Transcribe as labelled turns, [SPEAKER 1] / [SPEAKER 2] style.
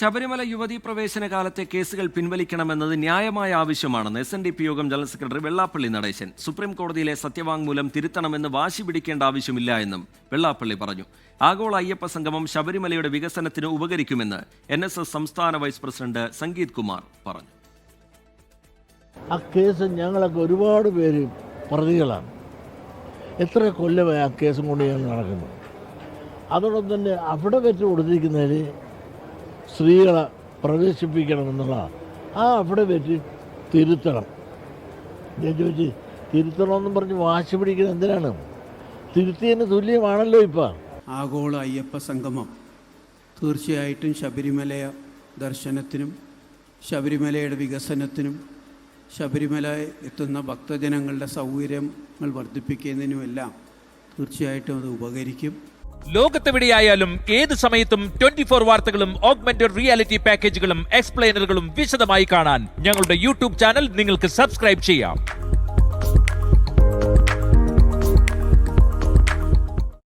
[SPEAKER 1] ശബരിമല യുവതീ പ്രവേശന കാലത്തെ കേസുകൾ പിൻവലിക്കണമെന്നത് ന്യായമായ ആവശ്യമാണെന്ന് SNDP യോഗം general secretary Vellappally Natesan. Supreme കോടതിയിലെ സത്യവാങ്മൂലം തിരുത്തണമെന്ന് വാശി പിടിക്കേണ്ട ആവശ്യമില്ല എന്നും വെള്ളാപ്പള്ളി പറഞ്ഞു. ആഗോള അയ്യപ്പ സംഗമം ശബരിമലയുടെ വികസനത്തിന് ഉപകരിക്കുമെന്ന് NSS സംസ്ഥാന വൈസ് പ്രസിഡന്റ് സംഗീത് കുമാർ പറഞ്ഞു.
[SPEAKER 2] ആ കേസ് ഞങ്ങളൊക്കെ ഒരുപാട് പേര് പ്രതികളാണ്. എത്ര കൊല്ലമായി ആ കേസും കൊണ്ട് ഞങ്ങൾ നടക്കുന്നു. അതോടൊപ്പം തന്നെ അവിടെ വെച്ച് കൊടുത്തിരിക്കുന്നതിൽ സ്ത്രീകളെ പ്രവേശിപ്പിക്കണമെന്നുള്ള അവിടെ വെച്ച് തിരുത്തണം. ഞാൻ ചോദിച്ചു, തിരുത്തണമെന്നും പറഞ്ഞ് വാശി പിടിക്കുന്നത് എന്തിനാണ്? തിരുത്തിയതിന് തുല്യമാണല്ലോ ഇപ്പം.
[SPEAKER 3] ആഗോള അയ്യപ്പ സംഗമം തീർച്ചയായിട്ടും ശബരിമല ദർശനത്തിനും ശബരിമലയുടെ വികസനത്തിനും ശബരിമല എത്തുന്ന ഭക്തജനങ്ങളുടെ സൗകര്യങ്ങൾ വർദ്ധിപ്പിക്കുന്നതിനുമെല്ലാം തീർച്ചയായിട്ടും അത് ഉപകരിക്കും.
[SPEAKER 4] ലോകത്തെവിടെയായാലും ഏത് സമയത്തും 24 വാർത്തകളും ഓഗ്മെന്റഡ് റിയാലിറ്റി പാക്കേജുകളും എക്സ്പ്ലെയിനറുകളും വിശദമായി കാണാൻ ഞങ്ങളുടെ YouTube ചാനൽ നിങ്ങൾക്ക് സബ്സ്ക്രൈബ് ചെയ്യാം.